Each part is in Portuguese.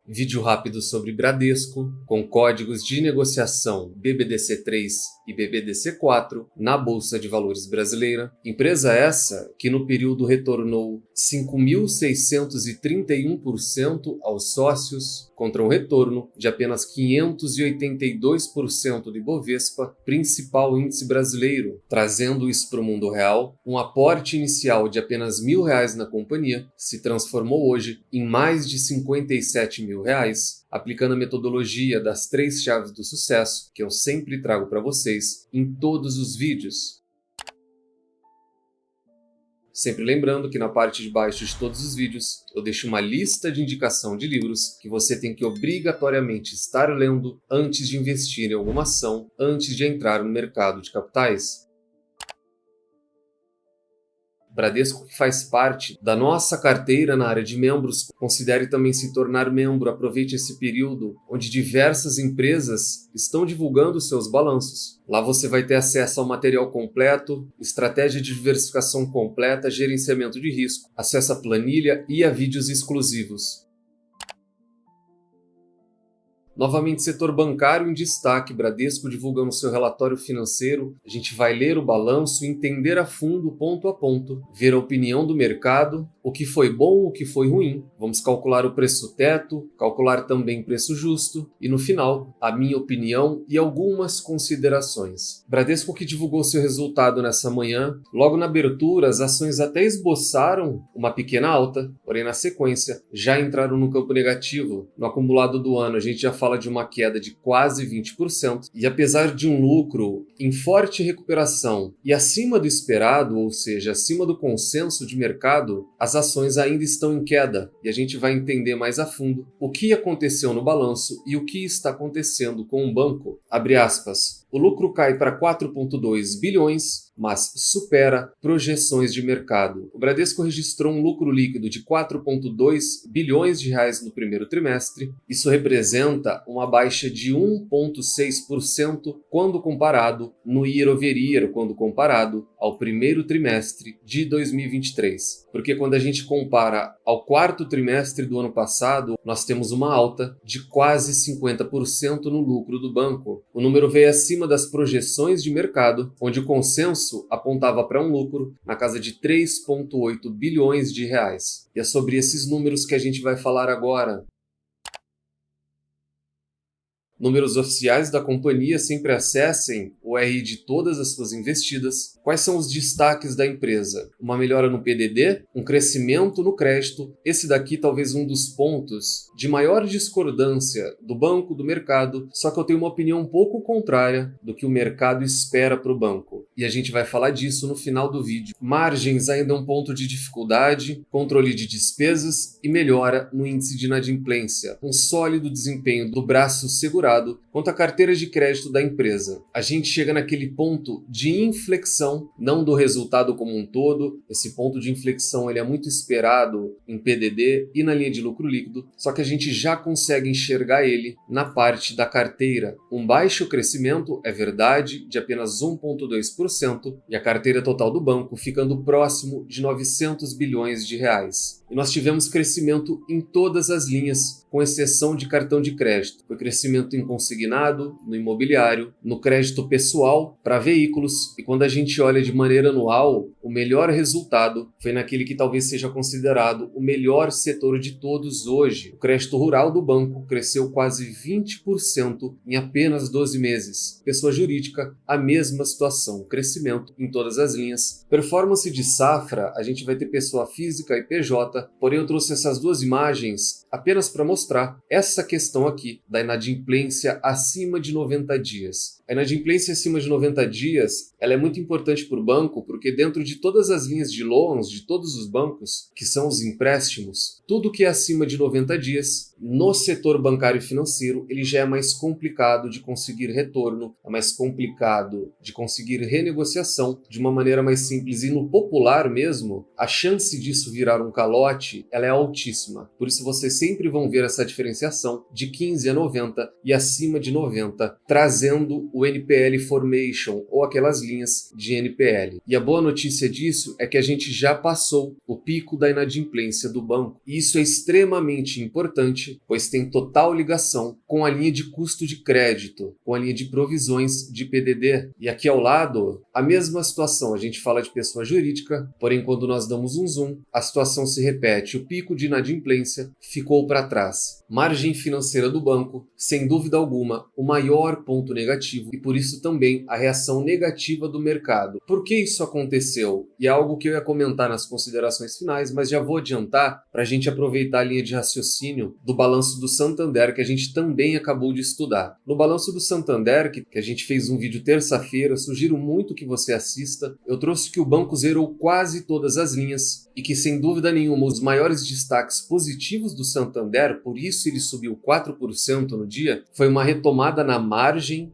Vídeo rápido sobre Bradesco, com códigos de negociação BBDC3 e BBDC4 na Bolsa de Valores brasileira. Empresa essa que no período retornou 5.631% aos sócios, contra um retorno de apenas 582% do Ibovespa, principal índice brasileiro. Trazendo isso para o mundo real, um aporte inicial de apenas R$ 1.000 na companhia se transformou hoje em mais de R$ 57 mil, aplicando a metodologia das 3 chaves do sucesso, que eu sempre trago para vocês em todos os vídeos. Sempre lembrando que na parte de baixo de todos os vídeos eu deixo uma lista de indicação de livros que você tem que obrigatoriamente estar lendo antes de investir em alguma ação, antes de entrar no mercado de capitais. Bradesco, que faz parte da nossa carteira na área de membros, considere também se tornar membro. Aproveite esse período onde diversas empresas estão divulgando seus balanços. Lá você vai ter acesso ao material completo, estratégia de diversificação completa, gerenciamento de risco, acesso à planilha e a vídeos exclusivos. Novamente, setor bancário em destaque, Bradesco divulgando seu relatório financeiro. A gente vai ler o balanço, entender a fundo, ponto a ponto, ver a opinião do mercado, o que foi bom, o que foi ruim. Vamos calcular o preço teto, calcular também preço justo e, no final, a minha opinião e algumas considerações. Bradesco, que divulgou seu resultado nessa manhã. Logo na abertura, as ações até esboçaram uma pequena alta, porém na sequência já entraram no campo negativo. No acumulado do ano, a gente já fala de uma queda de quase 20%, e apesar de um lucro em forte recuperação e acima do esperado, ou seja, acima do consenso de mercado, as ações ainda estão em queda, e a gente vai entender mais a fundo o que aconteceu no balanço e o que está acontecendo com o banco. Abre aspas. O lucro cai para 4,2 bilhões, mas supera projeções de mercado. O Bradesco registrou um lucro líquido de 4,2 bilhões de reais no primeiro trimestre. Isso representa uma baixa de 1,6% quando comparado no year over year, quando comparado ao primeiro trimestre de 2023. Porque quando a gente compara ao quarto trimestre do ano passado, nós temos uma alta de quase 50% no lucro do banco. O número veio acima das projeções de mercado, onde o consenso apontava para um lucro na casa de 3,8 bilhões de reais. E é sobre esses números que a gente vai falar agora. Números oficiais da companhia, sempre acessem o RI de todas as suas investidas. Quais são os destaques da empresa? Uma melhora no PDD, um crescimento no crédito. Esse daqui talvez um dos pontos de maior discordância do banco, do mercado, só que eu tenho uma opinião um pouco contrária do que o mercado espera para o banco. E a gente vai falar disso no final do vídeo. Margens ainda um ponto de dificuldade, controle de despesas e melhora no índice de inadimplência. Um sólido desempenho do braço segurado quanto à carteira de crédito da empresa. A gente chega naquele ponto de inflexão, não do resultado como um todo. Esse ponto de inflexão ele é muito esperado em PDD e na linha de lucro líquido, só que a gente já consegue enxergar ele na parte da carteira. Um baixo crescimento, é verdade, de apenas 1,2%, e a carteira total do banco ficando próximo de 900 bilhões de reais. E nós tivemos crescimento em todas as linhas, com exceção de cartão de crédito. Foi crescimento em consignado, no imobiliário, no crédito pessoal para veículos. E quando a gente olha de maneira anual, o melhor resultado foi naquele que talvez seja considerado o melhor setor de todos hoje. O crédito rural do banco cresceu quase 20% em apenas 12 meses. Pessoa jurídica, a mesma situação, crescimento em todas as linhas. Performance de safra, a gente vai ter pessoa física e PJ, porém eu trouxe essas duas imagens apenas para mostrar essa questão aqui da inadimplência acima de 90 dias. A inadimplência acima de 90 dias ela é muito importante para o banco, porque dentro de todas as linhas de loans, de todos os bancos, que são os empréstimos, tudo que é acima de 90 dias, no setor bancário e financeiro, ele já é mais complicado de conseguir retorno, é mais complicado de conseguir renegociação de uma maneira mais simples. E no popular mesmo, a chance disso virar um calote, ela é altíssima. Por isso vocês sempre vão ver essa diferenciação de 15 a 90, e e acima de 90, trazendo o NPL Formation ou aquelas linhas de NPL. E a boa notícia disso é que a gente já passou o pico da inadimplência do banco. E isso é extremamente importante, pois tem total ligação com a linha de custo de crédito, com a linha de provisões de PDD. E aqui ao lado, a mesma situação, a gente fala de pessoa jurídica, porém quando nós damos um zoom, a situação se repete, o pico de inadimplência ficou para trás. Margem financeira do banco, sem dúvida alguma, o maior ponto negativo e por isso também a reação negativa do mercado. Por que isso aconteceu? E é algo que eu ia comentar nas considerações finais, mas já vou adiantar para a gente aproveitar a linha de raciocínio do balanço do Santander que a gente também acabou de estudar. No balanço do Santander, que a gente fez um vídeo terça-feira, sugiro muito que você assista, eu trouxe que o banco zerou quase todas as linhas e que sem dúvida nenhuma os maiores destaques positivos do Santander, por isso ele subiu 4% no dia, foi uma retomada na margem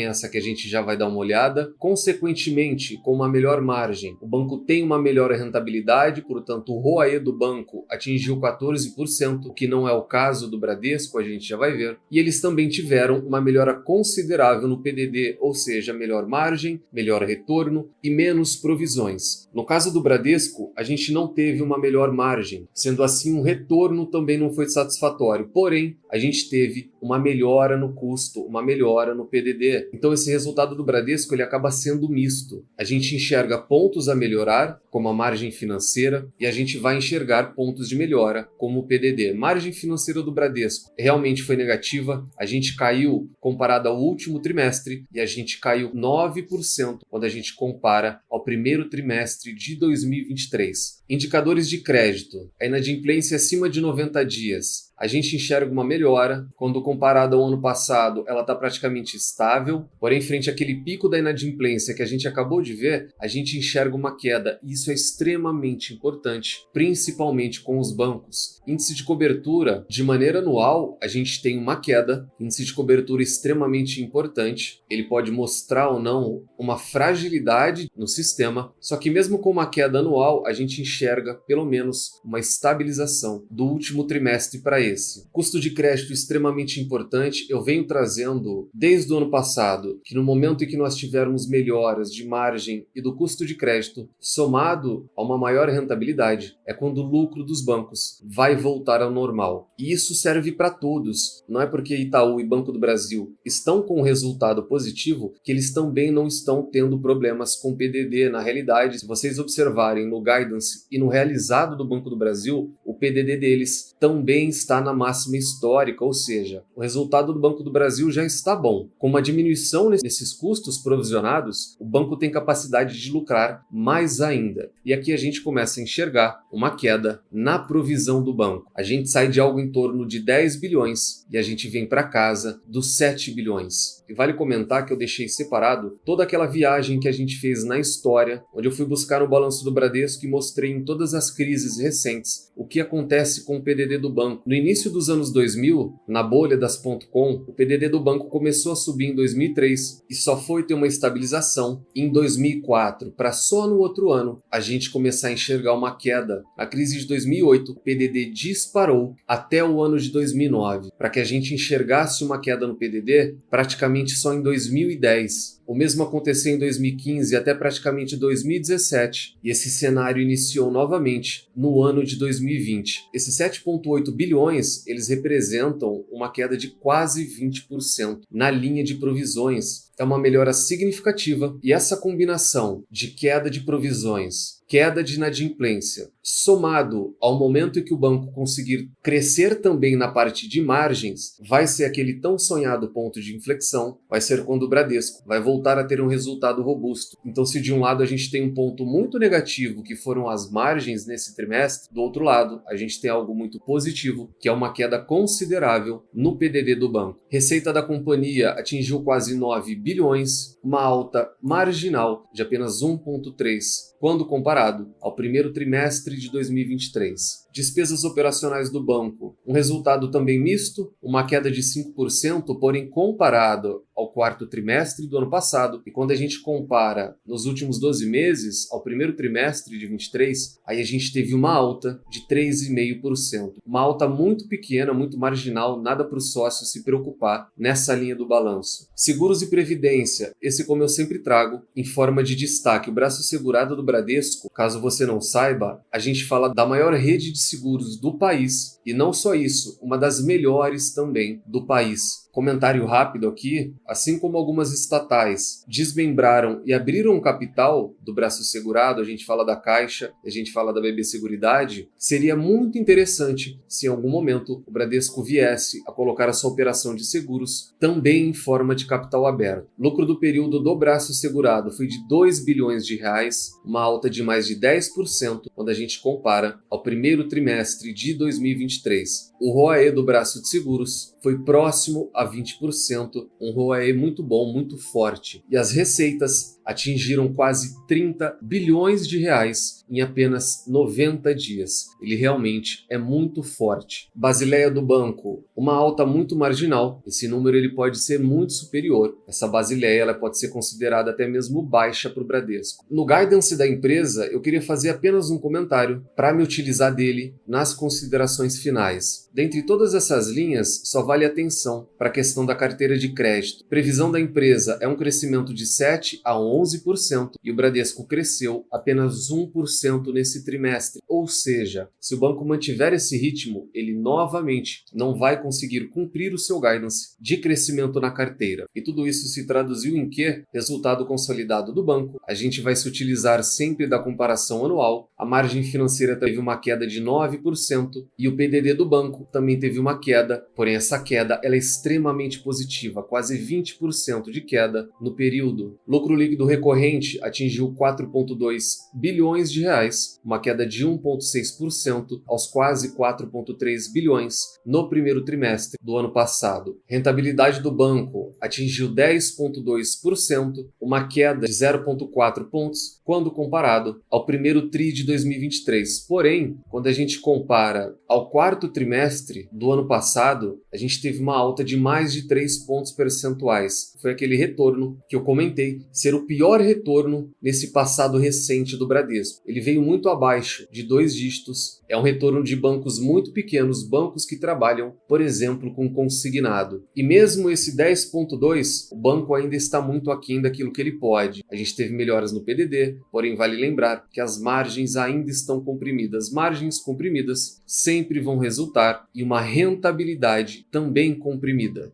essa que a gente já vai dar uma olhada, consequentemente com uma melhor margem, o banco tem uma melhor rentabilidade, portanto o ROAE do banco atingiu 14%, o que não é o caso do Bradesco, a gente já vai ver, e eles também tiveram uma melhora considerável no PDD, ou seja, melhor margem, melhor retorno e menos provisões. No caso do Bradesco, a gente não teve uma melhor margem, sendo assim o retorno também não foi satisfatório, porém a gente teve uma melhora no custo, uma melhora no PDD. Então esse resultado do Bradesco ele acaba sendo misto. A gente enxerga pontos a melhorar, como a margem financeira, e a gente vai enxergar pontos de melhora, como o PDD. Margem financeira do Bradesco realmente foi negativa, a gente caiu comparado ao último trimestre e a gente caiu 9% quando a gente compara ao primeiro trimestre de 2023. Indicadores de crédito, a inadimplência acima de 90 dias. A gente enxerga uma melhora, quando comparado ao ano passado, ela está praticamente estável, porém, frente àquele pico da inadimplência que a gente acabou de ver, a gente enxerga uma queda, e isso é extremamente importante, principalmente com os bancos. Índice de cobertura, de maneira anual, a gente tem uma queda, índice de cobertura extremamente importante, ele pode mostrar ou não uma fragilidade no sistema, só que mesmo com uma queda anual, a gente enxerga pelo menos uma estabilização do último trimestre para esse. Custo de crédito extremamente importante, eu venho trazendo desde o ano passado que no momento em que nós tivermos melhoras de margem e do custo de crédito somado a uma maior rentabilidade, é quando o lucro dos bancos vai voltar ao normal. E isso serve para todos, não é porque Itaú e Banco do Brasil estão com um resultado positivo que eles também não estão tendo problemas com PDD. Na realidade, se vocês observarem no guidance e no realizado do Banco do Brasil, o PDD deles também está na máxima histórica, ou seja, o resultado do Banco do Brasil já está bom. Com uma diminuição nesses custos provisionados, o banco tem capacidade de lucrar mais ainda. E aqui a gente começa a enxergar uma queda na provisão do banco. A gente sai de algo em torno de 10 bilhões e a gente vem para casa dos 7 bilhões. E vale comentar que eu deixei separado toda aquela viagem que a gente fez na história, onde eu fui buscar no balanço do Bradesco e mostrei em todas as crises recentes o que acontece com o PDD do banco. No início dos anos 2000, na bolha das .com, o PDD do banco começou a subir em 2003 e só foi ter uma estabilização em 2004, para só no outro ano a gente começar a enxergar uma queda. Na crise de 2008, o PDD disparou até o ano de 2009, para que a gente enxergasse uma queda no PDD praticamente só em 2010. O mesmo aconteceu em 2015 até praticamente 2017, e esse cenário iniciou novamente no ano de 2020. Esses 7,8 bilhões, eles representam uma queda de quase 20% na linha de provisões. É uma melhora significativa, e essa combinação de queda de provisões, queda de inadimplência, somado ao momento em que o banco conseguir crescer também na parte de margens, vai ser aquele tão sonhado ponto de inflexão, vai ser quando o Bradesco vai voltar a ter um resultado robusto. Então, se de um lado a gente tem um ponto muito negativo, que foram as margens nesse trimestre, do outro lado a gente tem algo muito positivo, que é uma queda considerável no PDD do banco. Receita da companhia atingiu quase 9 bilhões, uma alta marginal de apenas 1,3%, quando comparado ao primeiro trimestre de 2023. Despesas operacionais do banco, um resultado também misto, uma queda de 5%, porém comparado ao quarto trimestre do ano passado. E quando a gente compara nos últimos 12 meses ao primeiro trimestre de 23, aí a gente teve uma alta de 3,5%. Uma alta muito pequena, muito marginal, nada para o sócio se preocupar nessa linha do balanço. Seguros e previdência, esse como eu sempre trago, em forma de destaque, o braço segurado do Bradesco. Caso você não saiba, a gente fala da maior rede de seguros do país, e não só isso, uma das melhores também do país. Comentário rápido aqui, assim como algumas estatais desmembraram e abriram o capital do braço segurado, a gente fala da Caixa, a gente fala da BB Seguridade, seria muito interessante se em algum momento o Bradesco viesse a colocar a sua operação de seguros também em forma de capital aberto. Lucro do período do braço segurado foi de 2 bilhões de reais, uma alta de mais de 10% quando a gente compara ao primeiro trimestre de 2023. O ROAE do braço de seguros foi próximo a 20%, um ROAE muito bom, muito forte. E as receitas atingiram quase 30 bilhões de reais em apenas 90 dias. Ele realmente é muito forte. Basileia do banco, uma alta muito marginal. Esse número ele pode ser muito superior. Essa Basileia ela pode ser considerada até mesmo baixa para o Bradesco. No guidance da empresa, eu queria fazer apenas um comentário para me utilizar dele nas considerações finais. Dentre todas essas linhas, só vale atenção para a questão da carteira de crédito. Previsão da empresa é um crescimento de 7 a 11% e o Bradesco cresceu apenas 1% nesse trimestre. Ou seja, se o banco mantiver esse ritmo, ele novamente não vai conseguir cumprir o seu guidance de crescimento na carteira. E tudo isso se traduziu em quê? Resultado consolidado do banco. A gente vai se utilizar sempre da comparação anual. A margem financeira teve uma queda de 9% e o PDD do banco também teve uma queda, porém essa queda ela é extremamente positiva, quase 20% de queda no período. Lucro líquido recorrente atingiu 4,2 bilhões de reais, uma queda de 1,6% aos quase 4,3 bilhões no primeiro trimestre do ano passado. Rentabilidade do banco atingiu 10,2%, uma queda de 0,4 pontos quando comparado ao primeiro tri de 2023. Porém, quando a gente compara ao quarto trimestre do ano passado, a gente teve uma alta de mais de 3 pontos percentuais. Foi aquele retorno que eu comentei ser o pior retorno nesse passado recente do Bradesco. Ele veio muito abaixo de 2 dígitos. É um retorno de bancos muito pequenos, bancos que trabalham, por exemplo, com consignado. E mesmo esse 10,2, o banco ainda está muito aquém daquilo que ele pode. A gente teve melhoras no PDD, porém vale lembrar que as margens ainda estão comprimidas. Margens comprimidas sempre vão resultar em uma rentabilidade também comprimida.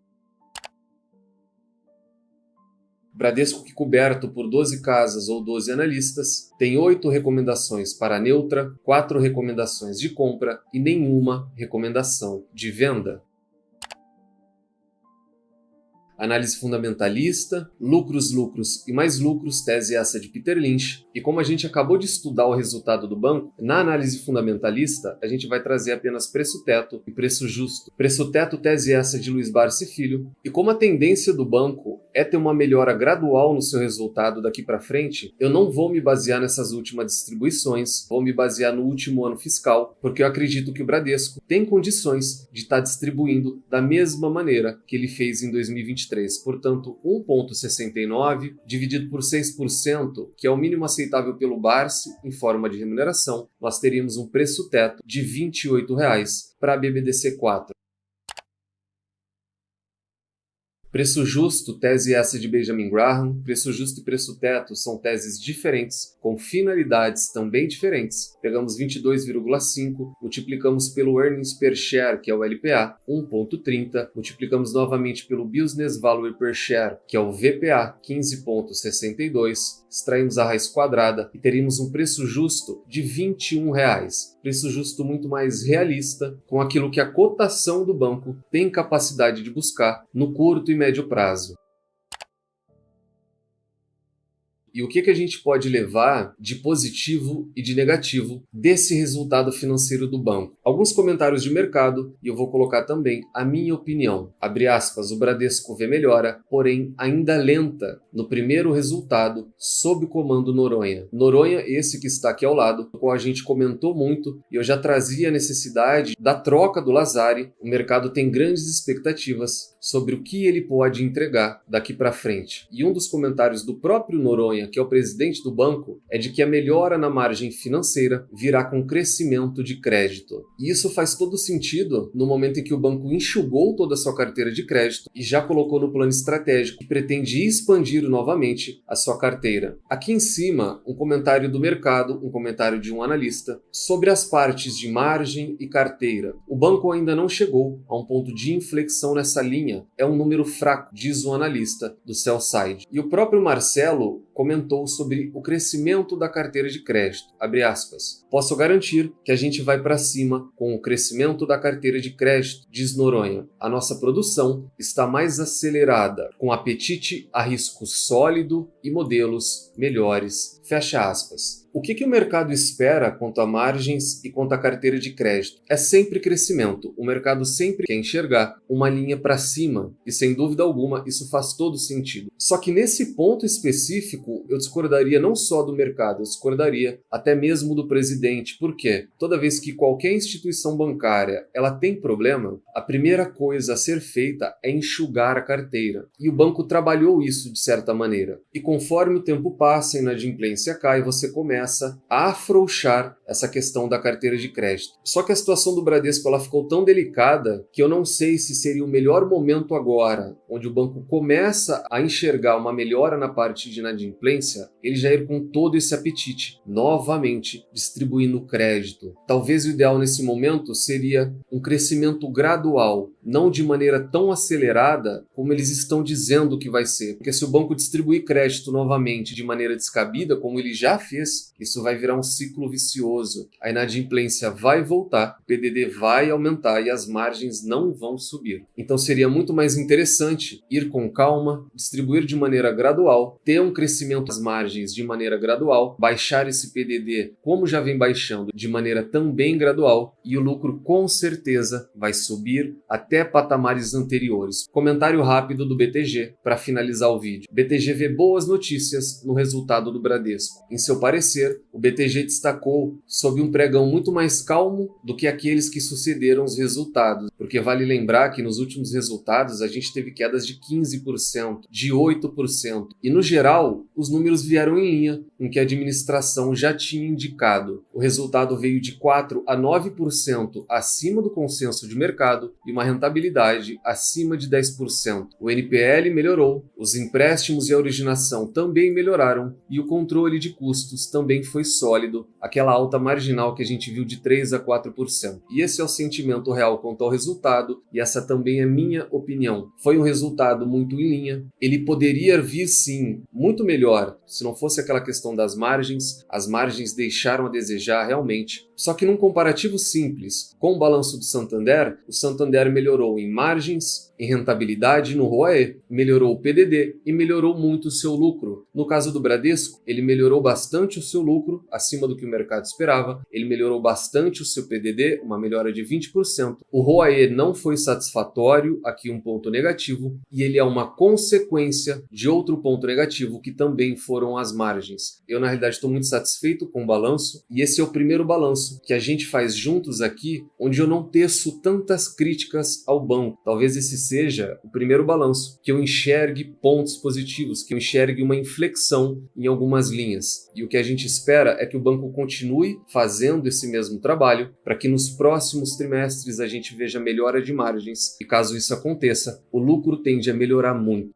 Bradesco, que coberto por 12 casas ou 12 analistas, tem 8 recomendações para neutra, 4 recomendações de compra e nenhuma recomendação de venda. Análise fundamentalista, lucros e mais lucros, tese essa de Peter Lynch. E como a gente acabou de estudar o resultado do banco, na análise fundamentalista, a gente vai trazer apenas preço-teto e preço justo. Preço-teto, tese essa de Luiz Barsi Filho. E como a tendência do banco é ter uma melhora gradual no seu resultado daqui para frente, eu não vou me basear nessas últimas distribuições, vou me basear no último ano fiscal, porque eu acredito que o Bradesco tem condições de estar distribuindo da mesma maneira que ele fez em 2023. Portanto, 1,69 dividido por 6%, que é o mínimo aceitável pelo Barsi em forma de remuneração, nós teríamos um preço-teto de R$ 28 para a BBDC4. Preço justo, tese essa de Benjamin Graham. Preço justo e preço teto são teses diferentes, com finalidades também diferentes. Pegamos 22,5, multiplicamos pelo Earnings Per Share, que é o LPA, 1,30, multiplicamos novamente pelo Business Value Per Share, que é o VPA, 15,62, extraímos a raiz quadrada e teríamos um preço justo de R$ 21. Preço justo muito mais realista, com aquilo que a cotação do banco tem capacidade de buscar no curto e médio prazo. e o que a gente pode levar de positivo e de negativo desse resultado financeiro do banco. Alguns comentários de mercado e eu vou colocar também a minha opinião. Abre aspas, o Bradesco vê melhora, porém ainda lenta no primeiro resultado sob o comando Noronha. Noronha, esse que está aqui ao lado, o qual a gente comentou muito e eu já trazia a necessidade da troca do Lazari. O mercado tem grandes expectativas sobre o que ele pode entregar daqui para frente. E um dos comentários do próprio Noronha, que é o presidente do banco, é de que a melhora na margem financeira virá com crescimento de crédito. E isso faz todo sentido no momento em que o banco enxugou toda a sua carteira de crédito e já colocou no plano estratégico que pretende expandir novamente a sua carteira. Aqui em cima, um comentário do mercado, um comentário de um analista, sobre as partes de margem e carteira. O banco ainda não chegou a um ponto de inflexão nessa linha. É um número fraco, diz o analista do sell side. E o próprio Marcelo comentou sobre o crescimento da carteira de crédito. Abre aspas. Posso garantir que a gente vai para cima com o crescimento da carteira de crédito, diz Noronha. A nossa produção está mais acelerada, com apetite a risco sólido e modelos melhores. Fecha aspas. O que o mercado espera quanto a margens e quanto à carteira de crédito? É sempre crescimento. O mercado sempre quer enxergar uma linha para cima e, sem dúvida alguma, isso faz todo sentido. Só que nesse ponto específico, eu discordaria não só do mercado, eu discordaria até mesmo do presidente. Por quê? Toda vez que qualquer instituição bancária ela tem problema, a primeira coisa a ser feita é enxugar a carteira. E o banco trabalhou isso de certa maneira. E conforme o tempo passa e a inadimplência cai, você começa a afrouxar essa questão da carteira de crédito. Só que a situação do Bradesco ela ficou tão delicada que eu não sei se seria o melhor momento agora, onde o banco começa a enxergar uma melhora na parte de inadimplência, ele já ir com todo esse apetite, novamente distribuindo crédito. Talvez o ideal nesse momento seria um crescimento gradual, não de maneira tão acelerada como eles estão dizendo que vai ser. Porque se o banco distribuir crédito novamente de maneira descabida, como ele já fez, isso vai virar um ciclo vicioso. A inadimplência vai voltar, o PDD vai aumentar e as margens não vão subir. Então seria muito mais interessante ir com calma, distribuir de maneira gradual, ter um crescimento das margens de maneira gradual, baixar esse PDD como já vem baixando de maneira também gradual e o lucro com certeza vai subir até patamares anteriores. Comentário rápido do BTG para finalizar o vídeo. BTG vê boas notícias no resultado do Bradesco. Em seu parecer, o BTG destacou sob um pregão muito mais calmo do que aqueles que sucederam os resultados, porque vale lembrar que nos últimos resultados a gente teve quedas de 15%, de 8%, e no geral os números vieram em linha com o que a administração já tinha indicado. O resultado veio de 4 a 9% acima do consenso de mercado e uma rentabilidade acima de 10%. O NPL melhorou, os empréstimos e a originação também melhoraram e o controle de custos também foi sólido, aquela alta marginal que a gente viu de 3 a 4%. E esse é o sentimento real quanto ao resultado, e essa também é minha opinião. Foi um resultado muito em linha, ele poderia vir sim muito melhor se não fosse aquela questão das margens, as margens deixaram a desejar realmente. Só que num comparativo simples com o balanço do Santander, o Santander melhorou em margens, em rentabilidade no ROAE, melhorou o PDD e melhorou muito o seu lucro. No caso do Bradesco, ele melhorou bastante o seu lucro, acima do que o mercado esperava, ele melhorou bastante o seu PDD, uma melhora de 20%. O ROAE não foi satisfatório, aqui um ponto negativo, e ele é uma consequência de outro ponto negativo, que também foram as margens. Eu, na realidade, estou muito satisfeito com o balanço, e esse é o primeiro balanço que a gente faz juntos aqui, onde eu não teço tantas críticas ao banco. Talvez esse seja o primeiro balanço que eu enxergue pontos positivos, que eu enxergue uma inflexão em algumas linhas. E o que a gente espera é que o banco continue fazendo esse mesmo trabalho para que nos próximos trimestres a gente veja melhora de margens. E caso isso aconteça, o lucro tende a melhorar muito.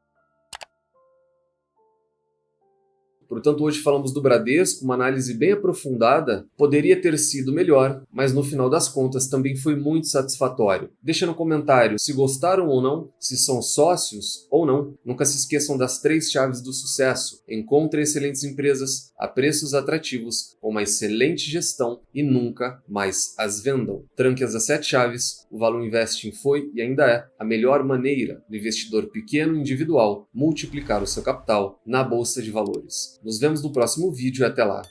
Portanto, hoje falamos do Bradesco, uma análise bem aprofundada, poderia ter sido melhor, mas no final das contas também foi muito satisfatório. Deixa no comentário se gostaram ou não, se são sócios ou não. Nunca se esqueçam das 3 chaves do sucesso. Encontre excelentes empresas a preços atrativos, com uma excelente gestão e nunca mais as vendam. Tranque as 7 chaves, o Valor Investing foi e ainda é a melhor maneira do investidor pequeno individual multiplicar o seu capital na Bolsa de Valores. Nos vemos no próximo vídeo e até lá.